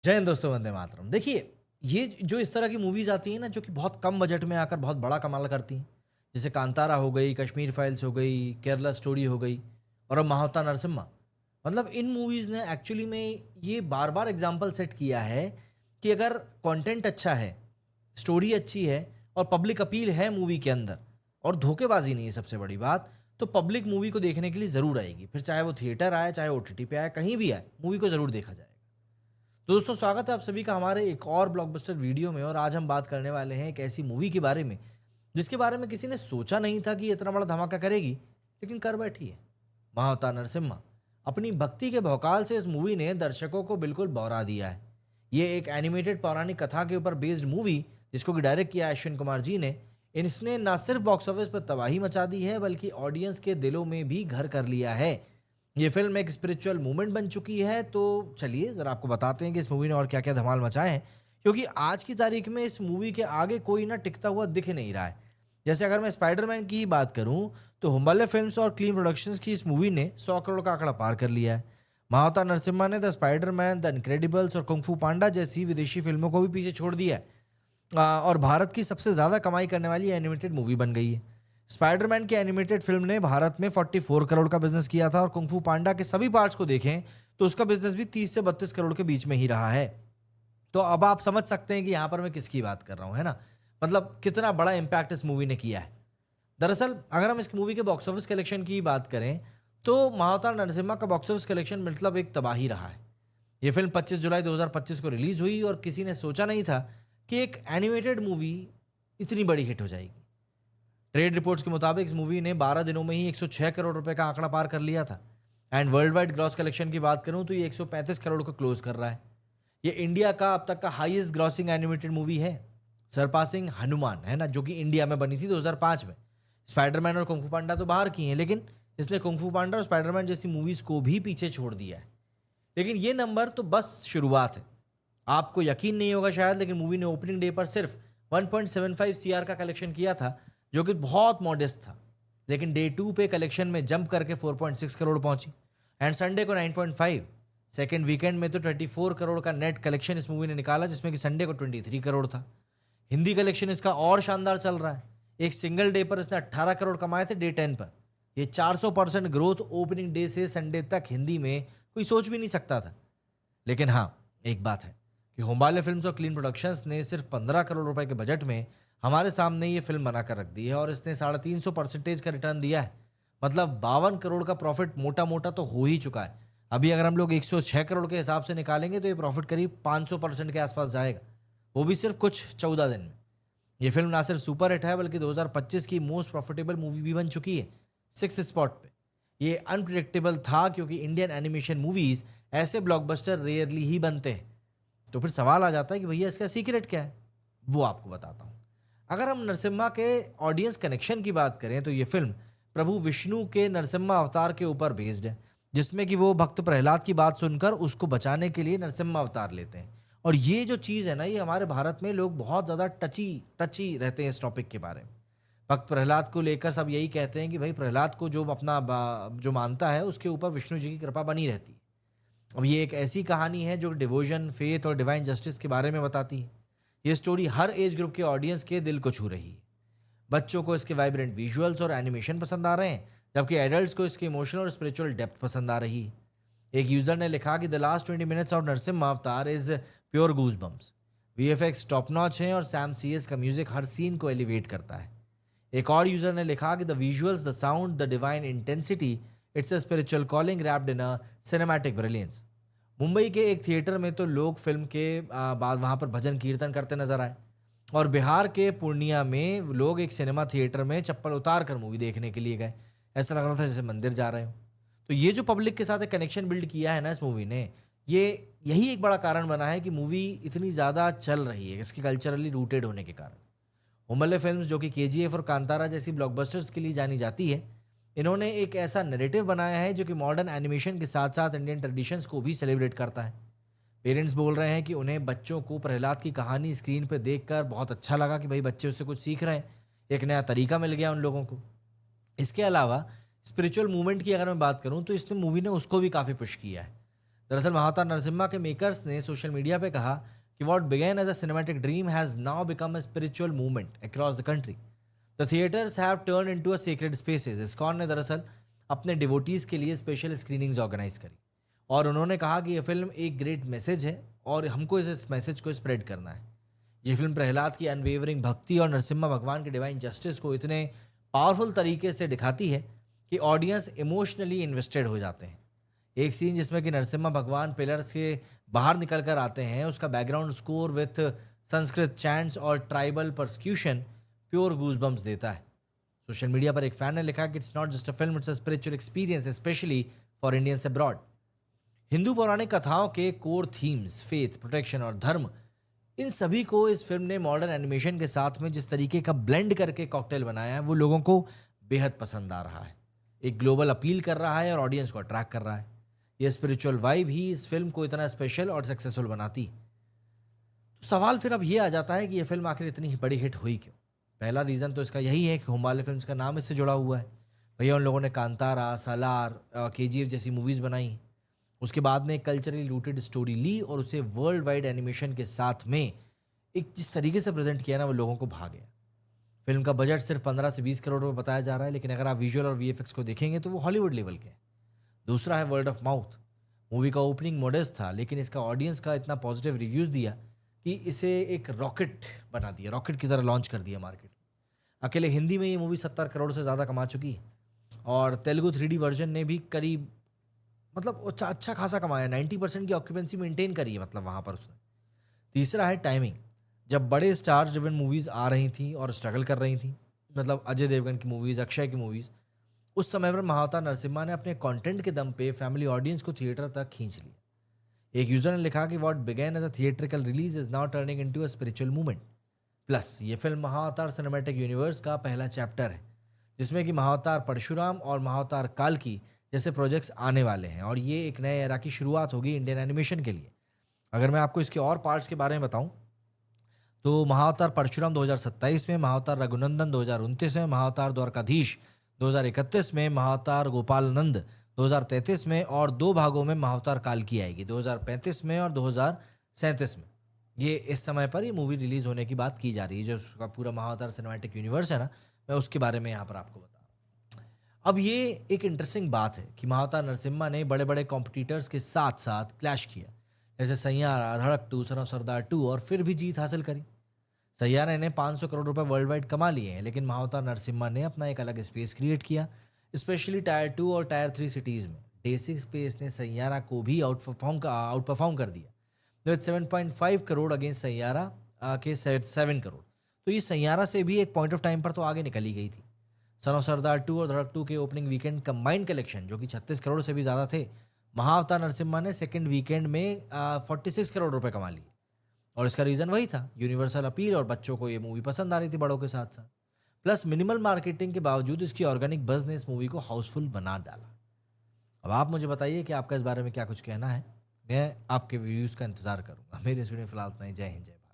जय हिंद दोस्तों, वंदे मातरम। देखिए, ये जो इस तरह की मूवीज़ आती हैं ना, जो कि बहुत कम बजट में आकर बहुत बड़ा कमाल करती हैं, जैसे कांतारा हो गई, कश्मीर फाइल्स हो गई, केरला स्टोरी हो गई और अब महावता नरसिम्हा। मतलब इन मूवीज़ ने एक्चुअली में ये बार-बार एग्ज़ाम्पल सेट किया है कि अगर कंटेंट अच्छा है, स्टोरी अच्छी है और पब्लिक अपील है मूवी के अंदर और धोखेबाज़ी नहीं है सबसे बड़ी बात, तो पब्लिक मूवी को देखने के लिए ज़रूर आएगी। फिर चाहे वो थिएटर आए, चाहे ओटीटी पे आए, कहीं भी आए, मूवी को ज़रूर देखा जाएगा। तो दोस्तों, स्वागत है आप सभी का हमारे एक और ब्लॉकबस्टर वीडियो में। और आज हम बात करने वाले हैं एक ऐसी मूवी के बारे में जिसके बारे में किसी ने सोचा नहीं था कि ये इतना बड़ा धमाका करेगी, लेकिन कर बैठी है। महावता नरसिम्हा। अपनी भक्ति के भौकाल से इस मूवी ने दर्शकों को बिल्कुल बौरा दिया है। ये एक एनिमेटेड पौराणिक कथा के ऊपर बेस्ड मूवी, जिसको कि डायरेक्ट किया अश्विन कुमार जी ने। इसने ना सिर्फ बॉक्स ऑफिस पर तबाही मचा दी है, बल्कि ऑडियंस के दिलों में भी घर कर लिया है। ये फिल्म एक स्पिरिचुअल मूवमेंट बन चुकी है। तो चलिए ज़रा आपको बताते हैं कि इस मूवी ने और क्या-क्या धमाल मचाए हैं, क्योंकि आज की तारीख में इस मूवी के आगे कोई ना टिकता हुआ दिख ही नहीं रहा है। जैसे अगर मैं स्पाइडरमैन की ही बात करूँ, तो हुम्बले फिल्म्स और क्लीन प्रोडक्शंस की इस मूवी ने 100 करोड़ का आंकड़ा पार कर लिया है। महावता नरसिम्हा ने द स्पाइडरमैन, द इनक्रेडिबल्स और कुंग फू पांडा जैसी विदेशी फिल्मों को भी पीछे छोड़ दिया है। और भारत की सबसे ज़्यादा कमाई करने वाली एनिमेटेड मूवी बन गई है। स्पाइडरमैन की एनिमेटेड फिल्म ने भारत में 44 करोड़ का बिजनेस किया था और कुंग फू पांडा के सभी पार्ट्स को देखें तो उसका बिजनेस भी 30 से 32 करोड़ के बीच में ही रहा है। तो अब आप समझ सकते हैं कि यहाँ पर मैं किसकी बात कर रहा हूँ, है ना? मतलब कितना बड़ा इम्पैक्ट इस मूवी ने किया है। दरअसल अगर हम इस मूवी के बॉक्स ऑफिस कलेक्शन की बात करें, तो महावतार नरसिम्हा का बॉक्स ऑफिस कलेक्शन मतलब एक तबाही रहा है। ये फिल्म 25 जुलाई 2025 को रिलीज हुई और किसी ने सोचा नहीं था कि एक एनिमेटेड मूवी इतनी बड़ी हिट हो जाएगी। ट्रेड रिपोर्ट्स के मुताबिक इस मूवी ने 12 दिनों में ही 106 करोड़ रुपए का आंकड़ा पार कर लिया था। And world wide gross collection की बात करूं तो ये 135 करोड़ को क्लोज कर रहा है। ये इंडिया का अब तक का हाईएस्ट ग्रॉसिंग एनिमेटेड मूवी है, सरपासिंग हनुमान, है ना, जो कि इंडिया में बनी थी 2005 में। स्पाइडरमैन और कुंग फू पांडा तो बाहर की हैं, लेकिन इसने कुंग फू पांडा और स्पाइडरमैन जैसी मूवीज को भी पीछे छोड़ दिया है। लेकिन ये नंबर तो बस शुरुआत है। आपको यकीन नहीं होगा शायद, लेकिन मूवी ने ओपनिंग डे पर सिर्फ 1.75 सीआर का कलेक्शन किया था, जो कि बहुत मॉडेस्ट था। लेकिन डे 2 पे कलेक्शन में जंप करके 4.6 करोड़ पहुंची एंड संडे को 9.5। सेकेंड वीकेंड में तो 24 करोड़ का नेट कलेक्शन इस मूवी ने निकाला, जिसमें कि संडे को 23 करोड़ था। हिंदी कलेक्शन इसका और शानदार चल रहा है। एक सिंगल डे पर इसने 18 करोड़ कमाए थे डे 10 पर। ये 400% ग्रोथ ओपनिंग डे से संडे तक हिंदी में कोई सोच भी नहीं सकता था। लेकिन हाँ, एक बात है कि होम्बाले फिल्म्स और क्लीन प्रोडक्शंस ने सिर्फ 15 करोड़ रुपए के बजट में हमारे सामने ये फिल्म बनाकर रख दी है और इसने 350% का रिटर्न दिया है। मतलब 52 करोड़ का प्रॉफिट मोटा मोटा तो हो ही चुका है। अभी अगर हम लोग 106 करोड़ के हिसाब से निकालेंगे तो ये प्रॉफिट करीब 500% के आसपास जाएगा, वो भी सिर्फ कुछ 14 दिन में। ये फिल्म ना सिर्फ सुपर हिट है, बल्कि 2025 की मोस्ट प्रॉफिटेबल मूवी भी बन चुकी है, 6th स्पॉट पे। ये अनप्रिडिक्टेबल था, क्योंकि इंडियन एनिमेशन मूवीज ऐसे ब्लॉकबस्टर रेयरली ही बनते हैं। तो फिर सवाल आ जाता है कि भैया इसका सीक्रेट क्या है? वो आपको बताता हूँ। अगर हम नरसिम्हा के ऑडियंस कनेक्शन की बात करें, तो ये फिल्म प्रभु विष्णु के नरसिम्हा अवतार के ऊपर बेस्ड है, जिसमें कि वो भक्त प्रहलाद की बात सुनकर उसको बचाने के लिए नरसिम्हा अवतार लेते हैं। और ये जो चीज़ है ना, ये हमारे भारत में लोग बहुत ज़्यादा टची टची रहते हैं इस टॉपिक के बारे में। भक्त प्रहलाद को लेकर सब यही कहते हैं कि भाई प्रहलाद को जो अपना जो मानता है, उसके ऊपर विष्णु जी की कृपा बनी रहती है। अब ये एक ऐसी कहानी है जो डिवोशन, फेथ और डिवाइन जस्टिस के बारे में बताती है। ये स्टोरी हर एज ग्रुप के ऑडियंस के दिल को छू रही है। बच्चों को इसके वाइब्रेंट विजुअल्स और एनिमेशन पसंद आ रहे हैं, जबकि एडल्ट्स को इसके इमोशनल और स्पिरिचुअल डेप्थ पसंद आ रही है। एक यूजर ने लिखा कि the last 20 minutes of Narasimha Avatar is pure goosebumps. VFX top notch है और सैम सीएस का म्यूजिक हर सीन को एलिवेट करता है। एक और यूजर ने लिखा कि the visuals, the sound, the divine intensity, it's a spiritual calling wrapped in a cinematic brilliance. Mumbai के एक थिएटर में तो लोग फिल्म के बाद वहाँ पर भजन कीर्तन करते नजर आए। और बिहार के पूर्णिया में लोग एक सिनेमा थिएटर में चप्पल उतार कर मूवी देखने के लिए गए। ऐसा लग रहा था जैसे मंदिर जा रहे हो। तो ये जो पब्लिक के साथ एक कनेक्शन बिल्ड किया है ना इस मूवी ने, ये यही एक बड़ा कारण बना है कि मूवी इतनी ज़्यादा चल रही है, इसके कल्चरली रूटेड होने के कारण। हुम्बले फिल्म्स, जो कि केजीएफ और कांतारा जैसी ब्लॉकबस्टर्स के लिए जानी जाती है, इन्होंने एक ऐसा नैरेटिव बनाया है जो कि मॉडर्न एनिमेशन के साथ साथ इंडियन ट्रेडिशंस को भी सेलिब्रेट करता है। पेरेंट्स बोल रहे हैं कि उन्हें बच्चों को प्रहलाद की कहानी स्क्रीन पर देखकर बहुत अच्छा लगा कि भाई बच्चे उससे कुछ सीख रहे हैं, एक नया तरीका मिल गया उन लोगों को। इसके अलावा स्पिरिचुअल मूवमेंट की अगर मैं बात करूं, तो इसने मूवी ने उसको भी काफ़ी पुश किया है। दरअसल महाअवतार नरसिम्हा के मेकर्स ने सोशल मीडिया पे कहा कि what began as a cinematic dream has now become a spiritual movement across the country. The theatres have turn into a secret spaces. ISKCON ने दरअसल अपने डिवोटीज के लिए स्पेशल स्क्रीनिंग्स ऑर्गेनाइज करी और उन्होंने कहा कि यह फिल्म एक ग्रेट मैसेज है और हमको इस मैसेज को स्प्रेड करना है। ये फिल्म प्रहलाद की अनवेवरिंग भक्ति और नरसिम्हा भगवान के डिवाइन जस्टिस को इतने पावरफुल तरीके से दिखाती है कि ऑडियंस इमोशनली इन्वेस्टेड हो जाते हैं। एक सीन जिसमें कि नरसिम्हा भगवान पिलर्स के बाहर निकल कर आते हैं, उसका background score with Sanskrit chants और ट्राइबल परसिक्यूशन प्योर गूजबम्स देता है। सोशल मीडिया पर एक फैन ने लिखा कि it's not just a film, it's a spiritual experience specially for Indians abroad. Hindu पौराणिक कथाओं के कोर थीम्स, फेथ, प्रोटेक्शन और धर्म, इन सभी को इस फिल्म ने मॉडर्न एनिमेशन के साथ में जिस तरीके का ब्लेंड करके कॉकटेल बनाया है वो लोगों को बेहद पसंद आ रहा है। एक ग्लोबल अपील कर रहा है और ऑडियंस को अट्रैक्ट कर रहा है। ये स्पिरिचुअल वाइब ही इस फिल्म को इतना स्पेशल और सक्सेसफुल बनाती। तो सवाल फिर अब ये आ जाता है कि ये फिल्म आखिर इतनी बड़ी हिट हुई क्यों। पहला रीज़न तो इसका यही है कि हुमाले फिल्म्स का नाम इससे जुड़ा हुआ है। भैया उन लोगों ने कांतारा, सालार, केजीएफ जैसी मूवीज़ बनाई। उसके बाद में एक कल्चरली रूटेड स्टोरी ली और उसे वर्ल्ड वाइड एनिमेशन के साथ में एक जिस तरीके से प्रेजेंट किया ना वो लोगों को भा गया। फिल्म का बजट सिर्फ 15 से 20 करोड़ रुपए बताया जा रहा है, लेकिन अगर आप विजुअल और वीएफएक्स को देखेंगे तो वो हॉलीवुड लेवल के हैं। दूसरा है वर्ड ऑफ माउथ। मूवी का ओपनिंग मॉडेस्ट था, लेकिन इसका ऑडियंस का इतना पॉजिटिव रिव्यूज़ दिया कि इसे एक रॉकेट बना दिया, रॉकेट की तरह लॉन्च कर दिया मार्केट में। अकेले हिंदी में ये मूवी 70 करोड़ से ज़्यादा कमा चुकी है और तेलुगु 3D वर्जन ने भी करीब अच्छा खासा कमाया, 90% की ऑक्यूपेंसी मेंटेन करी है मतलब वहाँ पर उसने। तीसरा है टाइमिंग। जब बड़े स्टार ड्रिवन मूवीज़ आ रही थी और स्ट्रगल कर रही थी, मतलब अजय देवगन की मूवीज़, अक्षय की मूवीज़, उस समय पर महाअवतार नरसिम्हा ने अपने कंटेंट के दम पे फैमिली ऑडियंस को थिएटर तक खींच लिया। एक यूजर ने लिखा कि what began as a theatrical release is now turning into a spiritual movement. Plus ये फिल्म महाअवतार सिनेमैटिक यूनिवर्स का पहला चैप्टर है, जिसमें कि महाअवतार परशुराम और महाअवतार काल्की जैसे प्रोजेक्ट्स आने वाले हैं और ये एक नए एरा की शुरुआत होगी इंडियन एनिमेशन के लिए। अगर मैं आपको इसके और पार्ट्स के बारे में बताऊं तो महाअवतार परशुराम 2027 में, महाअवतार रघुनंदन 2029 में, महाअवतार द्वारकाधीश 2031 में, महाअवतार गोपालनंद 2033 में और 2 भागों में महाअवतार काल्की आएगी 2035 में और 2037 में। ये इस समय पर ये मूवी रिलीज होने की बात की जा रही है। जो उसका पूरा महाअवतार सिनेमैटिक यूनिवर्स है ना, मैं उसके बारे में यहाँ पर आपको बता रहा हूँ। अब ये एक इंटरेस्टिंग बात है कि महाअवतार नरसिम्हा ने बड़े बड़े कॉम्पिटिटर्स के साथ साथ क्लैश किया, जैसे सैयारा, धड़क 2, सन ऑफ सरदार 2, और फिर भी जीत हासिल करी। सैयारा ने 500 करोड़ रुपए वर्ल्ड वाइड कमा लिए हैं, लेकिन महाअवतार नरसिम्हा ने अपना एक अलग स्पेस क्रिएट किया, स्पेशली टायर 2 और टायर 3 सिटीज़ में। बेसिक स्पेस ने सैयारा को भी आउट परफॉर्म कर दिया विद 7.5 करोड़ अगेंस्ट सैयारा के 7 करोड़। तो ये सैयारा से भी एक पॉइंट ऑफ टाइम पर तो आगे निकली गई थी। सन ऑफ सरदार 2 और धड़क 2 के ओपनिंग वीकेंड कंबाइंड कलेक्शन जो कि 36 करोड़ से भी ज़्यादा थे, महाअवतार नरसिम्हा ने सेकंड वीकेंड में 46 करोड़ रुपए कमा लिए। और इसका रीज़न वही था, यूनिवर्सल अपील, और बच्चों को ये मूवी पसंद आ रही थी बड़ों के साथ साथ। प्लस मिनिमल मार्केटिंग के बावजूद इसकी ऑर्गेनिक बज़ ने इस मूवी को हाउसफुल बना डाला। अब आप मुझे बताइए कि आपका इस बारे में क्या कुछ कहना है। मैं आपके व्यूज़ का इंतज़ार करूँगा। मेरे इस वीडियो में फिलहाल इतना ही। जय हिंद, जय भारत।